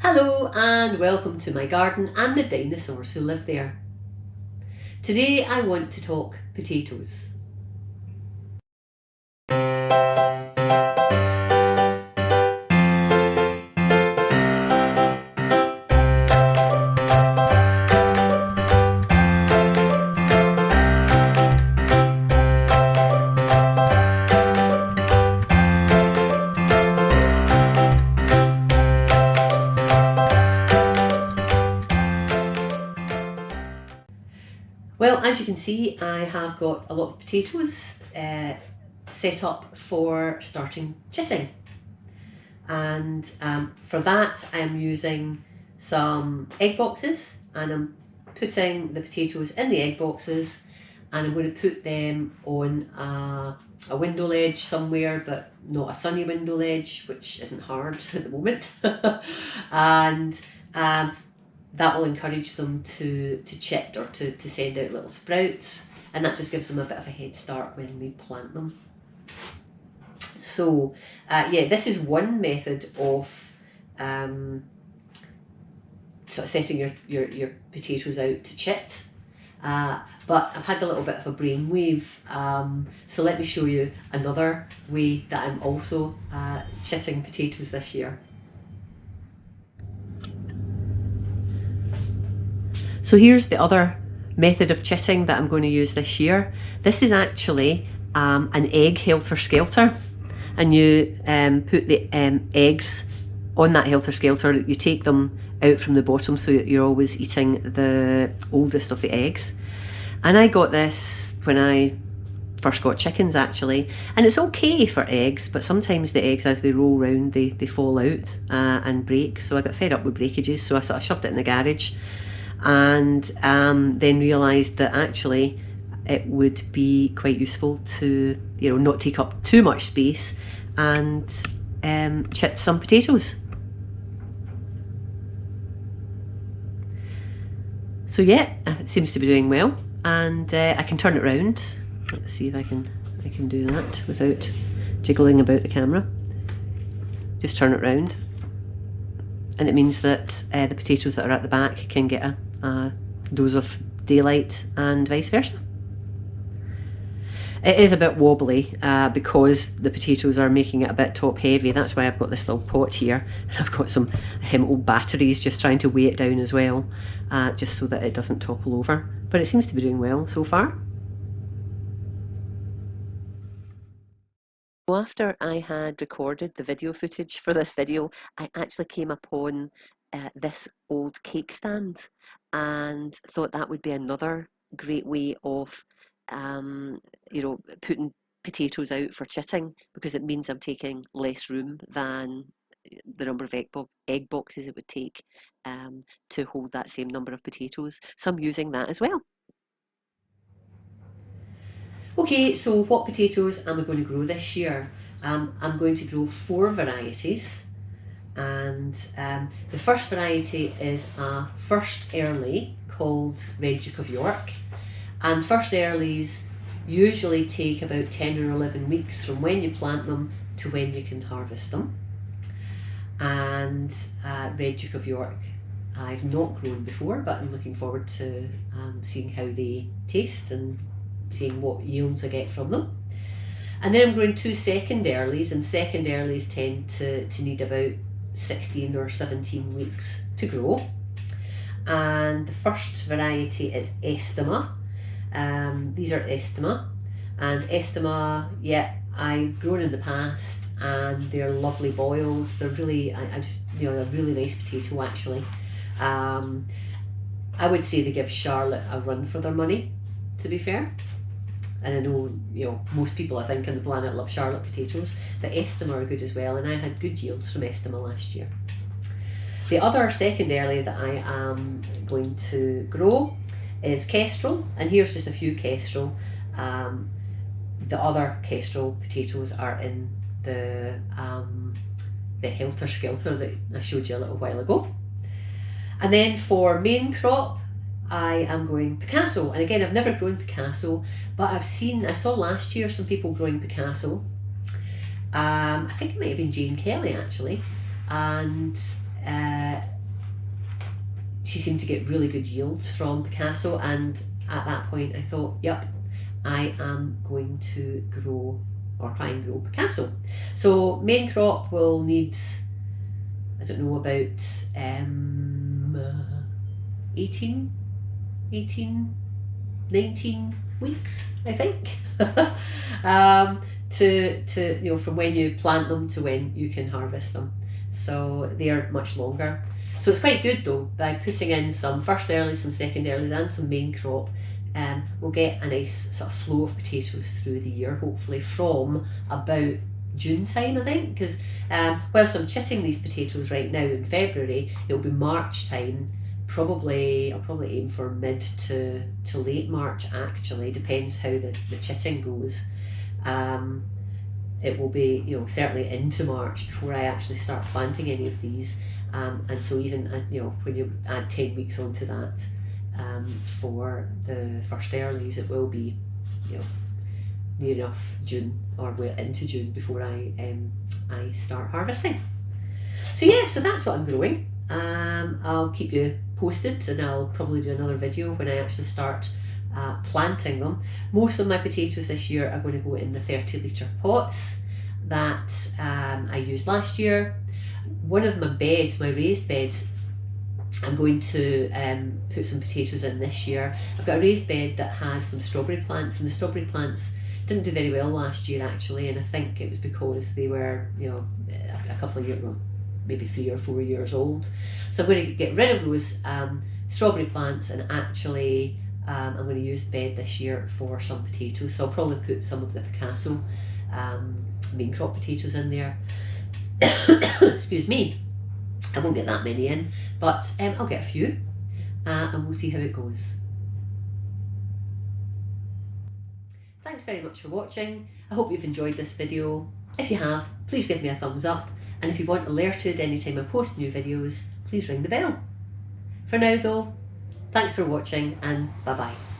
Hello and welcome to my garden and the dinosaurs who live there. Today I want to talk potatoes. Well, as you can see, I have got a lot of potatoes set up for starting chitting. And for that I'm using some egg boxes, and I'm putting the potatoes in the egg boxes, and I'm going to put them on a window ledge somewhere, but not a sunny window ledge, which isn't hard at the moment. And that will encourage them to chit, or to send out little sprouts, and that just gives them a bit of a head start when we plant them. So yeah, this is one method of sort of setting your potatoes out to chit. But I've had a little bit of a brainwave, so let me show you another way that I'm also chitting potatoes this year. So here's the other method of chitting that I'm going to use this year. This is actually an egg helter-skelter, and you put the eggs on that helter-skelter. You take them out from the bottom so that you're always eating the oldest of the eggs. And I got this when I first got chickens, actually, and it's okay for eggs, but sometimes the eggs, as they roll round, they fall out and break. So I got fed up with breakages, so I sort of shoved it in the garage, and then realised that actually it would be quite useful to, not take up too much space and chit some potatoes. So yeah, it seems to be doing well, and I can turn it round. Let's see if I can do that without jiggling about the camera. Just turn it round, and it means that the potatoes that are at the back can get a dose of daylight, and vice versa. It is a bit wobbly because the potatoes are making it a bit top heavy. That's why I've got this little pot here, and I've got some old batteries just trying to weigh it down as well, just so that it doesn't topple over. But it seems to be doing well so far. After I had recorded the video footage for this video, I actually came upon this old cake stand, and thought that would be another great way of putting potatoes out for chitting, because it means I'm taking less room than the number of egg boxes it would take to hold that same number of potatoes. So I'm using that as well. Okay, so what potatoes am I going to grow this year? I'm going to grow 4 varieties, and the first variety is a first early called Red Duke of York, and first earlies usually take about 10 or 11 weeks from when you plant them to when you can harvest them. And Red Duke of York I've not grown before, but I'm looking forward to seeing how they taste and seeing what yields I get from them. And then I'm growing 2 second earlies, and second earlies tend to need about 16 or 17 weeks to grow. And the first variety is Estima. These are Estima, and Estima, yeah, I've grown in the past, and they're lovely boiled. They're really, I just, a really nice potato, actually. I would say they give Charlotte a run for their money, to be fair. And I know, most people, I think, on the planet love Charlotte potatoes, but Estima are good as well, and I had good yields from Estima last year. The other second early that I am going to grow is Kestrel, and here's just a few Kestrel. The other Kestrel potatoes are in the helter-skelter that I showed you a little while ago. And then for main crop, I am growing Picasso, and again, I've never grown Picasso, but I saw last year some people growing Picasso. I think it might have been Jane Kelly, actually, and she seemed to get really good yields from Picasso, and at that point I thought, yep, I am going to grow or try and grow Picasso. So main crop will need, I don't know, about 18, 19 weeks, I think. To you know, from when you plant them to when you can harvest them. So they are much longer. So it's quite good though, by putting in some first earlies, some second earlies and some main crop, we'll get a nice sort of flow of potatoes through the year, hopefully from about June time, I think, because whilst I'm chitting these potatoes right now in February, it'll be March time. I'll probably aim for mid to late March, actually, depends how the chitting goes. It will be, you know, certainly into March before I actually start planting any of these, and so even, you know, when you add 10 weeks onto that, for the first earlies, it will be, you know, near enough June, or well into June, before I start harvesting. So yeah, so that's what I'm growing. I'll keep you posted, and I'll probably do another video when I actually start planting them. Most of my potatoes this year are going to go in the 30-litre pots that I used last year. One of my beds, my raised beds, I'm going to put some potatoes in this year. I've got a raised bed that has some strawberry plants, and the strawberry plants didn't do very well last year actually, and I think it was because they were, you know, a couple of years, well, maybe 3 or 4 years old. So I'm going to get rid of those strawberry plants, and actually I'm going to use the bed this year for some potatoes. So I'll probably put some of the Picasso main crop potatoes in there. Excuse me. I won't get that many in, but I'll get a few, and we'll see how it goes. Thanks very much for watching. I hope you've enjoyed this video. If you have, please give me a thumbs up, and if you want alerted anytime I post new videos, please ring the bell. For now though, thanks for watching, and bye bye.